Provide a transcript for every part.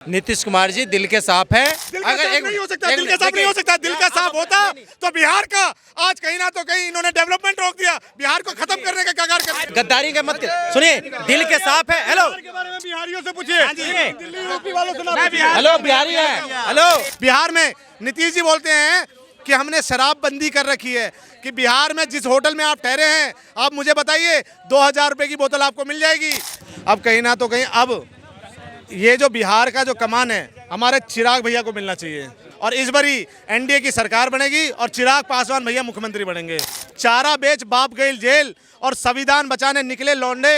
नीतीश कुमार जी दिल के साफ है। अगर नहीं हो सकता, दिल का साफ नहीं हो सकता। दिल का साफ होता तो बिहार का आज कहीं ना तो कहीं इन्होंने डेवलपमेंट रोक दिया, बिहार को खत्म करने का कगार कर। गद्दारी के मत सुनिए, दिल के साफ है। हेलो के बारे में बिहारियों से पूछिए, दिल्ली यूपी वालों से ना पूछिए। हेलो बिहारी है। हेलो बिहार में नीतीश जी बोलते हैं कि हमने शराबबंदी कर रखी है, कि बिहार में जिस होटल में आप ठहरे हैं आप मुझे बताइए 2000 रुपए की बोतल आपको मिल जाएगी। अब कहीं ना तो कहीं अब ये जो बिहार का जो कमान है हमारे चिराग भैया को मिलना चाहिए, और इस बारी एनडीए की सरकार बनेगी और चिराग पासवान भैया मुख्यमंत्री बनेंगे। चारा बेच बाप गई जेल और संविधान बचाने निकले लौंडे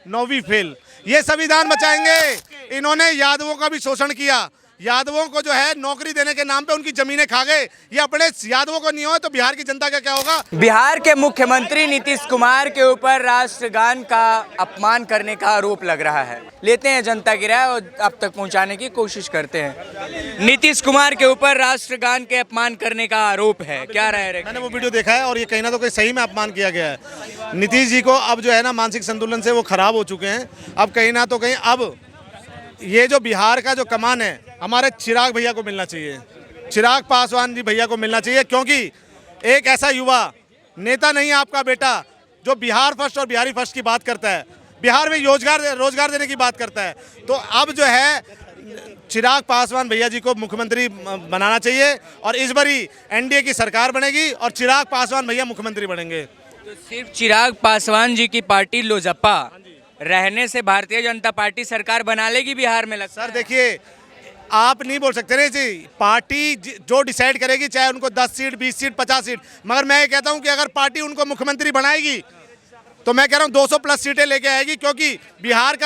9वीं फेल। ये संविधान बचाएंगे। इन्होंने यादवों का भी शोषण किया, यादवों को जो है नौकरी देने के नाम पे उनकी जमीनें खा गए। ये अपने यादवों को नहीं हो तो बिहार की जनता का क्या होगा। बिहार के मुख्यमंत्री नीतीश कुमार के ऊपर राष्ट्रगान का अपमान करने का आरोप लग रहा है। लेते हैं जनता की राय और अब तक पहुंचाने की कोशिश करते हैं। नीतीश कुमार के ऊपर राष्ट्रगान के अपमान करने का आरोप है, क्या राय है? मैंने वो वीडियो देखा है और ये कहीं ना तो कहीं सही में अपमान किया गया है। नीतीश जी को अब जो है ना मानसिक संतुलन से वो खराब हो चुके हैं। अब कहीं ना तो कहीं अब ये जो बिहार का जो कमान है हमारे चिराग भैया को मिलना चाहिए, चिराग पासवान जी भैया को मिलना चाहिए, क्योंकि एक ऐसा युवा नेता नहीं है आपका बेटा जो बिहार फर्स्ट और बिहारी फर्स्ट की बात करता है, बिहार में रोजगार देने की बात करता है। तो अब जो है चिराग पासवान भैया जी को मुख्यमंत्री बनाना चाहिए और इस बारी एनडीए की सरकार बनेगी और चिराग पासवान भैया मुख्यमंत्री बनेंगे। तो सिर्फ चिराग पासवान जी की पार्टी लोजपा रहने से भारतीय जनता पार्टी सरकार बना लेगी बिहार में? सर देखिए, आप नहीं बोल सकते ना जी, पार्टी जो डिसाइड करेगी, चाहे उनको 10 सीट 20 सीट 50 सीट, मगर मैं ये कहता हूं कि अगर पार्टी उनको मुख्यमंत्री बनाएगी तो मैं कह रहा हूं 200 प्लस सीटें लेके आएगी, क्योंकि बिहार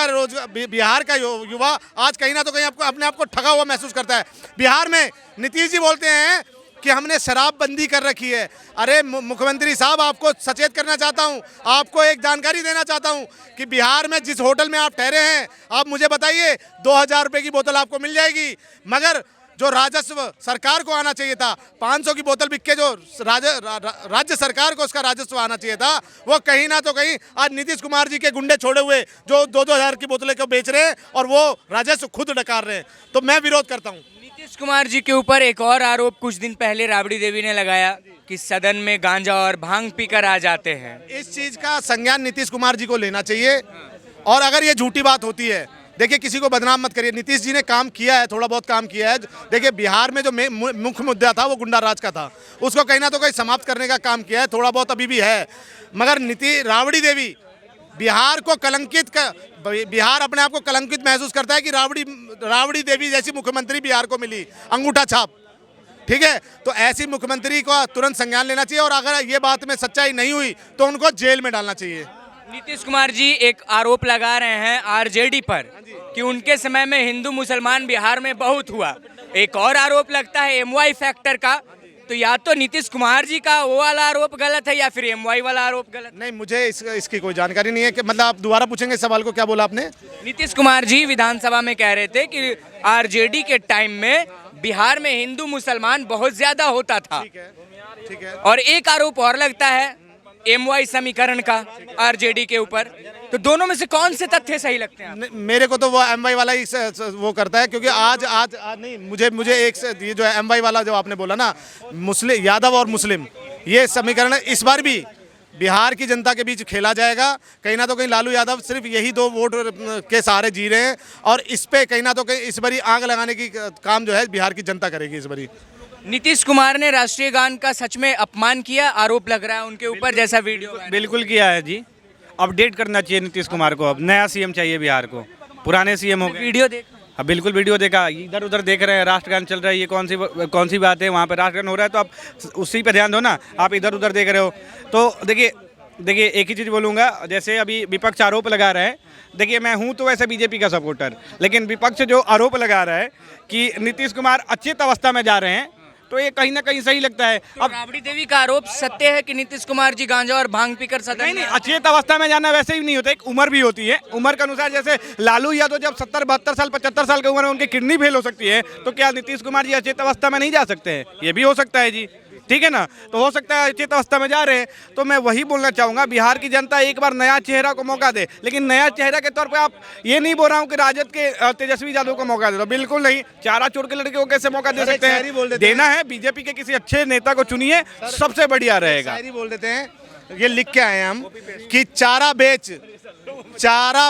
का युवा आज कहीं ना तो कहीं आपको अपने आप को ठगा हुआ महसूस करता है। बिहार में नीतीश जी बोलते हैं कि हमने शराबबंदी कर रखी है। अरे मुख्यमंत्री साहब, आपको सचेत करना चाहता हूं, आपको एक जानकारी देना चाहता हूं कि बिहार में जिस होटल में आप ठहरे हैं आप मुझे बताइए 2000 रुपए की बोतल आपको मिल जाएगी, मगर जो राजस्व सरकार को आना चाहिए था, 500 की बोतल बिक के जो राज्य सरकार को उसका राजस्व आना चाहिए था, वो कहीं ना तो कहीं आज नीतीश कुमार जी के गुंडे छोड़े हुए जो 2-2000 की बोतलें को बेच रहे हैं और वो राजस्व खुद डकार रहे हैं। तो मैं विरोध करता हूँ। नीतीश कुमार जी के ऊपर एक और आरोप कुछ दिन पहले राबड़ी देवी ने लगाया कि सदन में गांजा और भांग पीकर आ जाते हैं। इस चीज का संज्ञान नीतीश कुमार जी को लेना चाहिए, और अगर ये झूठी बात होती है, देखिए किसी को बदनाम मत करिए। नीतीश जी ने काम किया है, थोड़ा बहुत काम किया है। देखिए बिहार में जो मुख्य मुद्दा था वो गुंडा राज का था, उसको कहीं ना तो कहीं समाप्त करने का काम किया है, थोड़ा बहुत अभी भी है। मगर राबड़ी देवी बिहार को बिहार अपने आप को कलंकित महसूस करता है कि राबड़ी देवी जैसी मुख्यमंत्री बिहार को मिली, अंगूठा छाप। ठीक है, तो ऐसी मुख्यमंत्री को तुरंत संज्ञान लेना चाहिए, और अगर ये बात में सच्चाई नहीं हुई तो उनको जेल में डालना चाहिए। नीतीश कुमार जी एक आरोप लगा रहे हैं आरजेडी पर कि उनके समय में हिंदू मुसलमान बिहार में बहुत हुआ। एक और आरोप लगता है एमवाई फैक्टर का। तो या तो नीतीश कुमार जी का वो वाला आरोप गलत है या फिर एमवाई वाला आरोप गलत? नहीं, मुझे इसकी कोई जानकारी नहीं है कि मतलब आप दोबारा पूछेंगे सवाल को, क्या बोला आपने? नीतीश कुमार जी विधानसभा में कह रहे थे कि आरजेडी के टाइम में बिहार में हिंदू मुसलमान बहुत ज्यादा होता था। ठीक है। और एक आरोप और लगता है एमवाई समीकरण का आरजेडी के ऊपर। तो दोनों में से कौन से तथ्य सही लगते हैं? मेरे को तो वो एमवाई वाला ही वो करता है, क्योंकि आज नहीं, मुझे एक ये जो है एमवाई वाला जो आपने बोला ना, मुस्लिम यादव और मुस्लिम, ये समीकरण इस बार भी बिहार की जनता के बीच खेला जाएगा। कहीं ना तो कहीं लालू यादव सिर्फ यही 2 वोट के सहारे जी रहे हैं, और इस पे कहीं ना तो कहीं इस बारी आग लगाने की काम जो है बिहार की जनता करेगी इस बारी। नीतीश कुमार ने राष्ट्रीय गान का सच में अपमान किया, आरोप लग रहा है उनके ऊपर, जैसा वीडियो बिल्कुल किया है जी। अपडेट करना चाहिए नीतीश कुमार को, अब नया सीएम चाहिए बिहार को, पुराने सीएम हो गए। वीडियो देख, हाँ बिल्कुल वीडियो देखा, इधर उधर देख रहे हैं, राष्ट्रगान चल रहा है, ये कौन सी बात है? वहाँ पे राष्ट्रगान हो रहा है तो आप उसी पे ध्यान दो ना, आप इधर उधर देख रहे हो। तो देखिए एक ही चीज़ बोलूँगा, जैसे अभी विपक्ष आरोप लगा रहा है, देखिए मैं हूँ तो वैसे बीजेपी का सपोर्टर, लेकिन विपक्ष जो आरोप लगा रहा है कि नीतीश कुमार अचेत अवस्था में जा रहे हैं, तो ये कहीं ना कहीं सही लगता है। तो अब राबड़ी देवी का आरोप सत्य है कि नीतीश कुमार जी गांजा और भांग पीकर सदन नहीं, अचेत अवस्था में जाना वैसे ही नहीं होता, एक उम्र भी होती है। उम्र के अनुसार जैसे लालू यादव जब 70-72 साल 75 साल की उम्र में उनकी किडनी फेल हो सकती है, तो क्या नीतीश कुमार जी अचेत अवस्था में नहीं जा सकते हैं? ये भी हो सकता है जी। ठीक है ना। तो हो सकता है अचित अवस्था में जा रहे हैं। तो मैं वही बोलना चाहूँगा, बिहार की जनता एक बार नया चेहरा को मौका दे, लेकिन नया चेहरा के तौर पे आप ये नहीं बोल रहा हूँ कि राजद के तेजस्वी यादव को मौका दे दो, बिल्कुल नहीं। चारा चोर के लड़के को कैसे मौका दे सकते हैं? देना है बीजेपी के किसी अच्छे नेता को चुनिए, सबसे बढ़िया रहेगा। शायरी बोल देते हैं, ये लिख के आए हैं हम कि चारा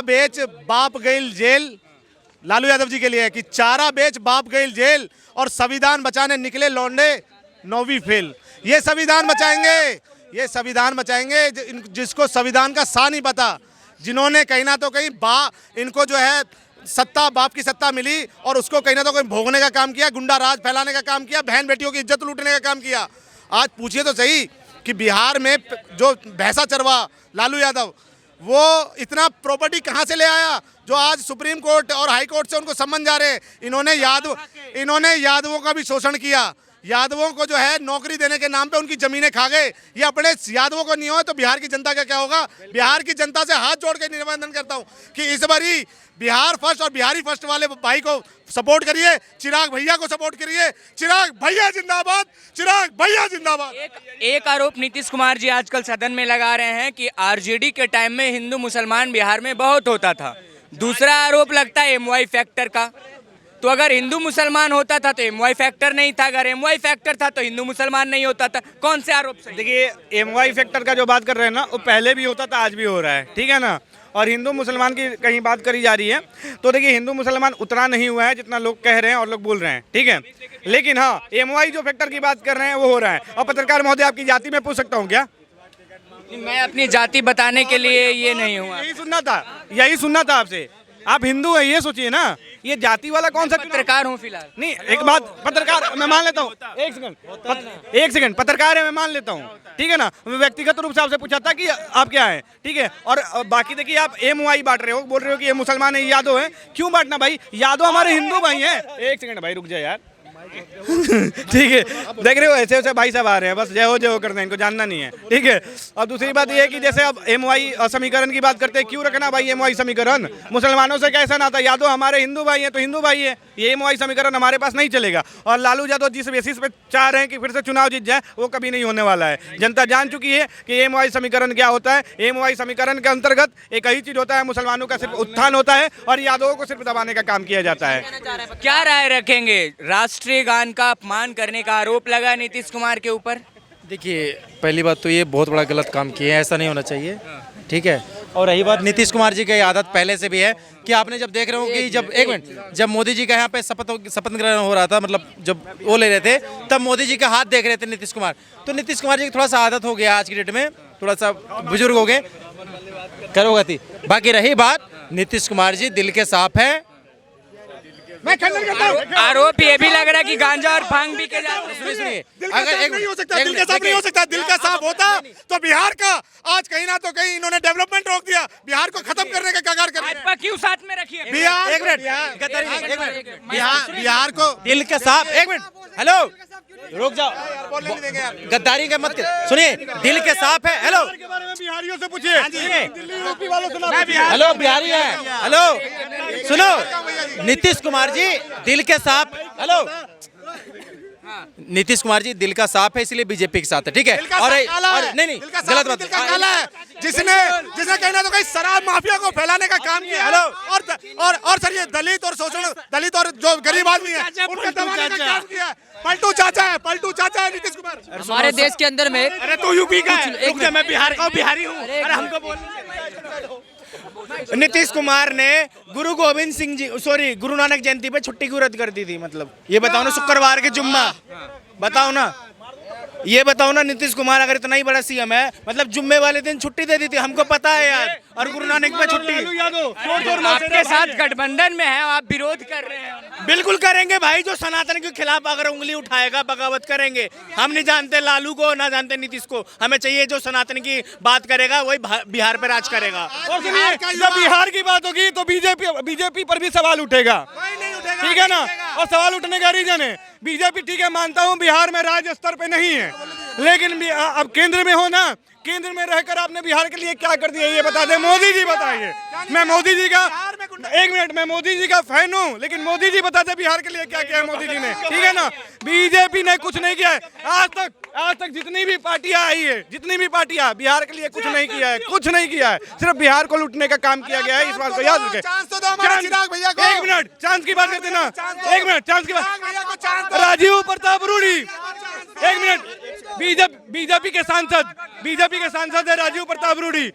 बेच बाप गईल जेल। लालू यादव जी के लिए है कि चारा बेच बाप गईल जेल और संविधान बचाने निकले लौंडे 9वीं फेल। ये संविधान बचाएंगे जिसको संविधान का सा नहीं पता, जिन्होंने कहीं ना तो कहीं इनको जो है सत्ता, बाप की सत्ता मिली और उसको कहीं ना तो कहीं भोगने का काम किया, गुंडा राज फैलाने का काम किया, बहन बेटियों की इज्जत लूटने का काम किया। आज पूछिए तो सही कि बिहार में जो भैंसा चरवा लालू यादव, वो इतना प्रॉपर्टी कहाँ से ले आया जो आज सुप्रीम कोर्ट और हाई कोर्ट से उनको सम्मन जा रहे हैं। इन्होंने यादवों का भी शोषण किया, यादवों को जो है नौकरी देने के नाम पे उनकी जमीनें खा गए। ये अपने यादवों को नहीं हो तो बिहार की जनता का क्या होगा? बिहार की जनता से हाथ जोड़ के निवेदन करता हूँ कि इस बारी बिहार फर्स्ट और बिहारी फर्स्ट वाले भाई को सपोर्ट करिए, चिराग भैया को सपोर्ट करिए। चिराग भैया जिंदाबाद, चिराग भैया जिंदाबाद। एक आरोप नीतीश कुमार जी आजकल सदन में लगा रहे हैं कि आरजेडी के टाइम में हिंदू मुसलमान बिहार में बहुत होता था। दूसरा आरोप लगता है एमवाई फैक्टर का। तो अगर हिंदू मुसलमान होता था तो एमवाई फैक्टर नहीं था, अगर एमवाई फैक्टर था तो हिंदू मुसलमान नहीं होता था। कौन से आरोप सही? देखिए, एमवाई फैक्टर का जो बात कर रहे हैं ना, वो पहले भी होता था, आज भी हो रहा है, ठीक है ना। और हिंदू मुसलमान की कहीं बात करी जा रही है तो देखिए, हिंदू मुसलमान उतना नहीं हुआ है जितना लोग कह रहे हैं और लोग बोल रहे हैं, ठीक है। लेकिन हाँ, एमवाई जो फैक्टर की बात कर रहे हैं वो हो रहा है। और पत्रकार महोदय, आपकी जाति में पूछ सकता हूँ क्या? मैं अपनी जाति बताने के लिए ये नहीं हुआ। यही सुनना था आपसे। आप हिंदू हैं, ये सोचिए ना। ये जाति वाला कौन सा पत्रकार हूँ फिलहाल। नहीं, एक बात, पत्रकार मैं मान लेता हूँ, एक सेकंड पत्रकार है, मैं मान लेता हूँ, ठीक है ना। मैं व्यक्तिगत रूप से आपसे पूछा था कि आप क्या हैं, ठीक है। और बाकी देखिए, आप एमवाई बांट रहे हो, बोल रहे हो कि ये मुसलमान है, ये यादव है। क्यों बांटना भाई? यादव हमारे हिंदू भाई हैं। एक सेकंड भाई, रुक जाए यार। ठीक है, देख रहे हो ऐसे ऐसे भाई साहब आ रहे हैं, बस जय हो करते हैं, इनको जानना नहीं है, ठीक है। और दूसरी बात ये है कि जैसे अब एमवाई समीकरण की बात करते हैं, क्यों रखना भाई एमवाई समीकरण? मुसलमानों से कैसा नाता? यादव हमारे हिंदू भाई हैं तो हिंदू भाई है, ये एमवाई समीकरण हमारे पास नहीं चलेगा। और लालू यादव जिस बेसिस पे चाह रहे हैं कि फिर से चुनाव जीत जाए, वो कभी नहीं होने वाला है। जनता जान चुकी है कि एमवाई समीकरण क्या होता है। एमवाई समीकरण के अंतर्गत एक ही चीज होता है, मुसलमानों का सिर्फ उत्थान होता है और यादवों को सिर्फ दबाने का काम किया जाता है। क्या राय रखेंगे? राष्ट्रीय गान का अपमान करने का आरोप लगा नीतीश कुमार के ऊपर। देखिए, पहली बात तो ये बहुत बड़ा गलत काम किया है, ऐसा नहीं होना चाहिए, ठीक है। और रही बात नीतीश कुमार जी की आदत पहले से भी है कि आपने जब देख रहे हो कि जब मोदी जी का यहाँ पे शपथ ग्रहण हो रहा था, मतलब जब वो ले रहे थे, तब मोदी जी का हाथ देख रहे थे नीतीश कुमार। तो नीतीश कुमार जी की थोड़ा सा आदत हो गया, आज की डेट में थोड़ा सा बुजुर्ग हो गए, करोगा थी। बाकी रही बात, नीतीश कुमार जी दिल के साफ है। मैं खंडन करता हूं। आरोप ये भी लग रहा है कि गांजा और भांग भी के जाते हैं। सुनिए, दिल का साफ नहीं हो सकता, दिल का साफ नहीं हो सकता। दिल का साफ होता तो बिहार का आज कहीं ना तो कहीं इन्होंने डेवलपमेंट रोक दिया, बिहार को खत्म करने का कगार कर भाजपा क्यों साथ में रखिए? बिहार एक मिनट, बिहार को दिल के साफ। एक मिनट, हेलो, रुक जाओ, गद्दारी का मत कर। सुनिए, दिल के साफ है। हेलो, बिहारियों से पूछिए, हेलो, बिहारी है। हेलो, सुनो, नीतीश कुमार जी दिल के साफ। हेलो, नीतीश कुमार जी दिल का साफ है, इसलिए बीजेपी के साथ है, ठीक है। और नहीं, गलत बात है। जिसने कहना तो कहीं शराब माफिया को फैलाने का काम किया। हेलो, और सर ये दलित और शोषण, दलित और जो गरीब आदमी है उनको दबाने का काम किया। पलटू चाचा है नीतीश कुमार हमारे देश के अंदर में। अरे तू यूपी का है, मैं बिहार का, बिहारी हूँ। अरे हमको बोल। नीतीश कुमार ने गुरु नानक जयंती पे छुट्टी क्यों रद्द कर दी थी? मतलब ये बताओ ना, शुक्रवार के जुम्मा, बताओ ना, ये बताओ ना। नीतीश कुमार अगर इतना ही बड़ा सीएम है, मतलब जुम्मे वाले दिन छुट्टी दे दी थी, हमको पता है यार। और गुरु नानक पे छुट्टी। आपके साथ गठबंधन में है, आप विरोध कर रहे हैं। बिल्कुल करेंगे भाई, जो सनातन के खिलाफ अगर उंगली उठाएगा बगावत करेंगे। हम नहीं जानते लालू को, ना जानते नीतीश को, हमें चाहिए जो सनातन की बात करेगा वही बिहार पे राज करेगा। और सुनिए, जब बिहार की बात होगी तो बीजेपी पर भी सवाल उठेगा, ठीक है ना। और सवाल उठने का रीजन है, बीजेपी ठीक है, मानता हूँ बिहार में राज्य स्तर पे नहीं है, लेकिन अब केंद्र में हो ना, केंद्र में रहकर आपने बिहार के लिए क्या कर दिया ये बता दे। मोदी जी बताइए। मैं मोदी जी का एक मिनट, मैं मोदी जी का फैन हूँ, लेकिन मोदी जी बताते बिहार के लिए क्या किया है मोदी जी ने, ठीक है ना। बीजेपी ने कुछ नहीं किया है आज तक जितनी भी पार्टियां आई है, जितनी भी पार्टियां बिहार के लिए कुछ नहीं किया है, कुछ नहीं किया है, सिर्फ बिहार को लूटने का काम किया गया है। इस बात को याद रखें। एक मिनट, चांस की बात करते ना, एक मिनट, चांस की बात, राजीव प्रताप रूडी, एक मिनट, बीजेपी के सांसद है राजीव प्रताप रूडी,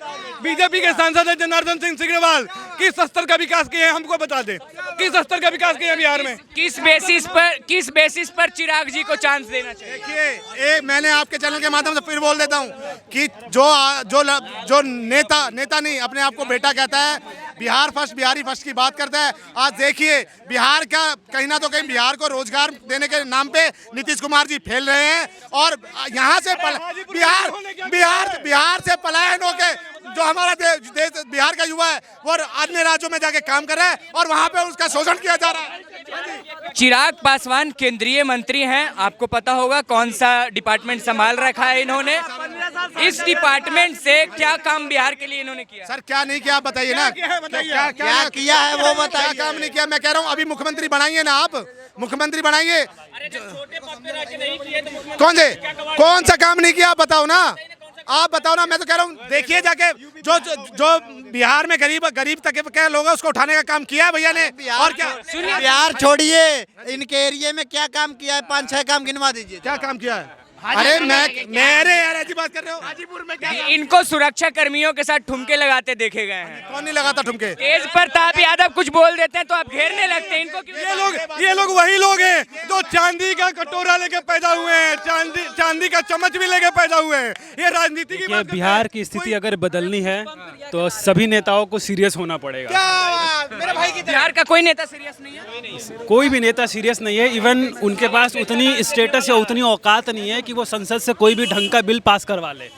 बीजेपी के सांसद है जनार्दन सिंह सिग्रीवाल। किस स्तर का विकास किए हैं हमको बता दे, किस स्तर का विकास किया बिहार में, किस बेसिस पर चिराग जी को चांस देना चाहिए? देखिए, मैंने आपके चैनल के माध्यम से फिर बोल देता हूं कि जो नेता नहीं अपने आप को बेटा कहता है, बिहार फर्स्ट, बिहारी फर्स्ट की बात करता है। आज देखिए बिहार का कहीं ना तो कहीं बिहार को रोजगार देने के नाम पे नीतीश कुमार जी फैल रहे हैं, और यहाँ से बिहार से पलायन होके जो हमारा देश बिहार का युवा है वो अन्य राज्यों में जाके काम कर रहा है और वहाँ पे उसका शोषण किया जा रहा है। चिराग पासवान केंद्रीय मंत्री हैं, आपको पता होगा कौन सा डिपार्टमेंट संभाल रखा है इन्होंने। इस डिपार्टमेंट से क्या काम बिहार के लिए इन्होंने किया? सर क्या नहीं किया आप बताइए ना, क्या किया है वो बताइए। क्या काम नहीं किया? मैं कह रहा हूँ अभी मुख्यमंत्री बनाइए ना, आप मुख्यमंत्री बनाइए। कौन सा काम नहीं किया आप बताओ ना, आप बताओ ना। मैं तो कह रहा हूँ देखिए जाके जो बिहार में गरीब तबके के लोग हैं उसको उठाने का काम किया है भैया ने। और क्या बिहार छोड़िए, इनके एरिया में क्या काम किया है, 5-6 काम गिनवा दीजिए। क्या काम किया है? अरे मेरे यार ऐसी बात कर रहे हो। हाजीपुर में क्या इनको सुरक्षा कर्मियों के साथ ठुमके लगाते देखे गए हैं। कौन नहीं लगाता ठुमके? तेज प्रताप यादव कुछ बोल देते हैं तो आप घेरने लगते हैं इनको। ये लोग वही लोग हैं जो चांदी का कटोरा लेके पैदा हुए हैं, चांदी का चम्मच भी लेके पैदा हुए हैं। ये राजनीति की बात। बिहार की स्थिति अगर बदलनी है तो सभी नेताओं को सीरियस होना पड़ेगा। बिहार का कोई नेता सीरियस नहीं है, कोई भी नेता सीरियस नहीं है। इवन उनके पास उतनी स्टेटस या उतनी औकात नहीं है कि वो संसद से कोई भी ढंग का बिल पास करवा ले।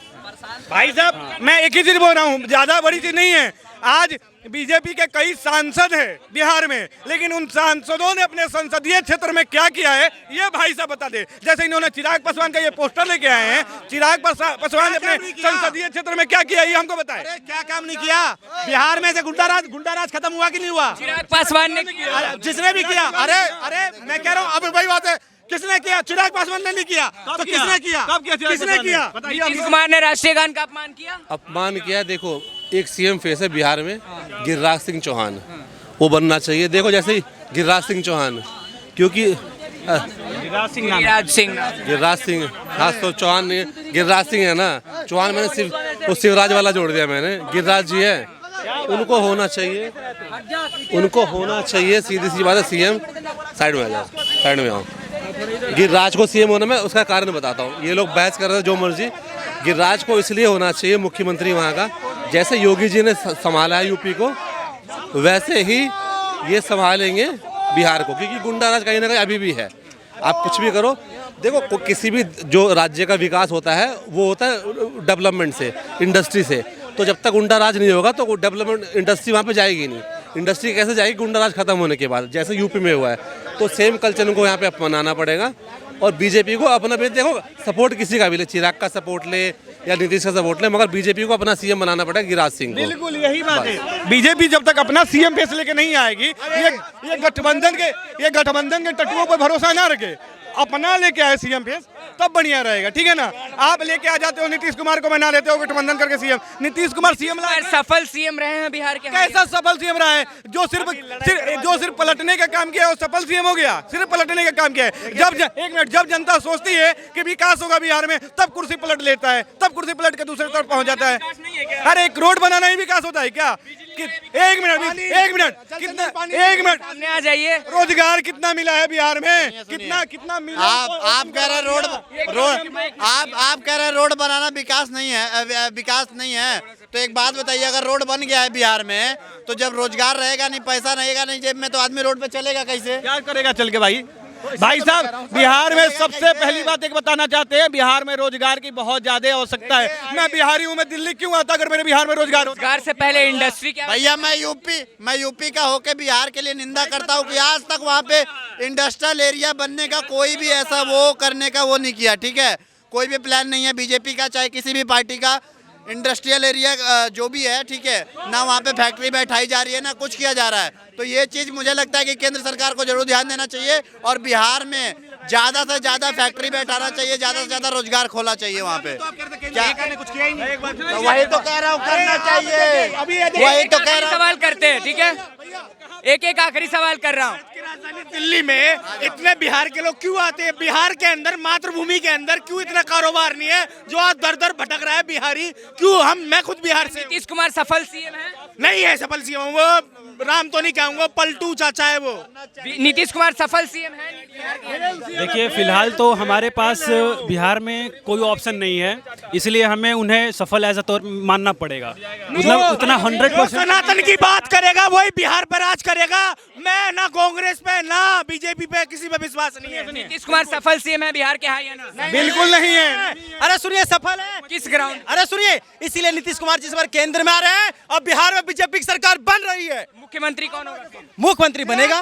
भाई साहब मैं एक ही चीज बोल रहा हूँ, ज्यादा बड़ी चीज नहीं है। आज बीजेपी के कई सांसद हैं बिहार में, लेकिन उन सांसदों ने अपने संसदीय क्षेत्र में क्या किया है ये भाई साहब बता दे। जैसे इन्होंने चिराग पासवान का ये पोस्टर लेके आए हैं, चिराग पासवान ने अपने संसदीय क्षेत्र में क्या किया ये हमको बताएं। अरे क्या काम नहीं किया बिहार में? से गुंडाराज खत्म हुआ कि नहीं हुआ? चिराग पासवान ने किया। जिसने भी किया। अरे मैं कह रहा हूँ अब वही बात है, किसने किया? चिराग पासवान ने नहीं किया तो किसने किया? किसने किया? नीतीश कुमार ने राष्ट्रीय गान का अपमान किया। अपमान किया। देखो एक सीएम फेस है बिहार में, गिरिराज सिंह चौहान, वो बनना चाहिए। देखो जैसे ही गिरिराज सिंह चौहान, क्योंकि गिरिराज सिंह हाँ तो चौहान नहीं, गिरिराज सिंह है ना। चौहान मैंने सिर्फ वो शिवराज वाला जोड़ दिया मैंने। गिरिराज जी है, उनको होना चाहिए, उनको होना चाहिए। सीधी सी बात है, सीएम साइड में आ जाओ, साइड में आओ। गिरिराज को सीएम होना, मैं उसका कारण बताता हूँ। ये लोग बहस कर रहे हैं जो मर्जी, गिरिराज को इसलिए होना चाहिए मुख्यमंत्री वहाँ का। जैसे योगी जी ने संभाला है यूपी को, वैसे ही ये संभालेंगे बिहार को, क्योंकि गुंडाराज कहीं ना कहीं अभी भी है। आप कुछ भी करो, देखो किसी भी जो राज्य का विकास होता है वो होता है डेवलपमेंट से, इंडस्ट्री से। तो जब तक गुंडा राज नहीं होगा तो डेवलपमेंट इंडस्ट्री वहाँ पे जाएगी नहीं। इंडस्ट्री कैसे जाएगी? गुंडा राज खत्म होने के बाद, जैसे यूपी में हुआ है। तो सेम कल्चर को यहाँ पे अपनाना पड़ेगा। और बीजेपी को अपना भी, देखो सपोर्ट किसी का भी ले, चिराग का सपोर्ट ले या नीतीश का सपोर्ट ले, मगर बीजेपी को अपना सीएम बनाना पड़ेगा गिरिराज सिंह को। बिल्कुल यही बात है। बीजेपी जब तक अपना सीएम फेस लेके नहीं आएगी, ये गठबंधन के टट्टुओं पर भरोसा ना रखे, अपना लेके आए सीएम फेस, तब बढ़िया रहेगा। ठीक है ना। आप लेके आ जाते हो नीतीश कुमार को, बना लेते हो गठबंधन करके सीएम। नीतीश कुमार सीएम सफल सीएम रहे हैं बिहार के। कैसा सफल सीएम रहा है? जो सिर्फ पलटने का काम किया है वो सफल सीएम हो गया। सिर्फ पलटने का काम किया है। जब जनता सोचती है कि विकास होगा बिहार में, तब कुर्सी पलट लेता है, तब कुर्सी पलट के दूसरे तरफ पहुंच जाता है। अरे एक रोड बनाना ही विकास होता है क्या? एक मिनट आ जाइए। रोजगार कितना मिला है बिहार में? कितना मिला? आप कह रहे आप कह रहे रोड बनाना विकास नहीं है। तो एक बात बताइए, अगर रोड बन गया है बिहार में तो जब रोजगार रहेगा नहीं, पैसा रहेगा नहीं जेब में, तो आदमी रोड पे चलेगा कैसे? क्या करेगा चल के? भाई साहब बिहार में सबसे पहली बात एक बताना चाहते हैं, बिहार में रोजगार की बहुत ज्यादा आवश्यकता है। मैं बिहारी हूँ, मैं दिल्ली क्यों आता अगर मेरे बिहार में रोजगार से पहले इंडस्ट्री क्या? भैया मैं यूपी का होके बिहार के लिए निंदा करता हूँ कि आज तक वहाँ पे इंडस्ट्रियल एरिया बनने का कोई भी ऐसा वो करने का वो नहीं किया। ठीक है, कोई भी प्लान नहीं है बीजेपी का चाहे किसी भी पार्टी का। इंडस्ट्रियल एरिया जो भी है, ठीक है ना, वहाँ पे फैक्ट्री बैठाई जा रही है ना कुछ किया जा रहा है। तो ये चीज़ मुझे लगता है कि केंद्र सरकार को जरूर ध्यान देना चाहिए और बिहार में ज़्यादा से ज़्यादा फैक्ट्री बैठाना चाहिए, ज़्यादा से ज़्यादा रोजगार खोला चाहिए वहाँ पे। क्या कुछ किया ही नहीं। तो वही तो कह रहा हूँ, करना चाहिए, वही तो कह रहा हूँ। सवाल करते हैं, ठीक है, एक आखिरी सवाल कर रहा हूँ। राजधानी दिल्ली में इतने बिहार के लोग क्यों आते हैं? बिहार के अंदर, मातृभूमि के अंदर क्यों इतना कारोबार नहीं है जो आज दर दर भटक रहा है बिहारी? क्यों? मैं खुद बिहार से हूं। नीतीश कुमार सफल सीएम है? नहीं है सफल सीएम, वो राम तो नहीं कहूंगा, पलटू चाचा है वो। नीतीश कुमार सफल सीएम है? देखिए फिलहाल तो हमारे पास बिहार में कोई ऑप्शन नहीं है, इसलिए हमें उन्हें सफल एज अ तौर मानना पड़ेगा। मतलब उतना 100% सनातन की बात करेगा वही बिहार पर राज करेगा। मैं ना कांग्रेस पे ना बीजेपी पे किसी पे विश्वास नहीं है। नीतीश कुमार सफल सीएम है बिहार के? हाँ या ना? बिल्कुल नहीं है। अरे सुनिए, सफल है। किस ग्राउंड? अरे सुनिए, इसीलिए नीतीश कुमार जिस बार केंद्र में आ रहे हैं और बिहार में बीजेपी की सरकार बन रही है। मुख्यमंत्री कौन होगा? मुख्यमंत्री बनेगा,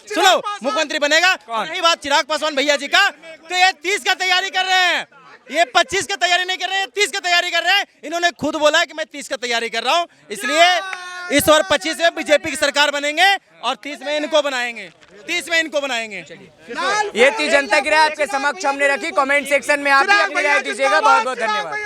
सुनो, मुख्यमंत्री बनेगा। रही बात चिराग पासवान भैया जी का, तो ये 30 का तैयारी कर रहे हैं, ये 25 का तैयारी नहीं कर रहे हैं, 30 का तैयारी कर रहे हैं। इन्होंने खुद बोला है कि मैं 30 का तैयारी कर रहा हूँ, इसलिए इस बार 25 में बीजेपी की सरकार बनेंगे और 30 में इनको बनाएंगे, 30 में इनको बनाएंगे। ये थी जनता की राय आपके समक्ष हमने रखी। कमेंट सेक्शन में आप भी अपनी राय दीजिएगा। बहुत बहुत धन्यवाद।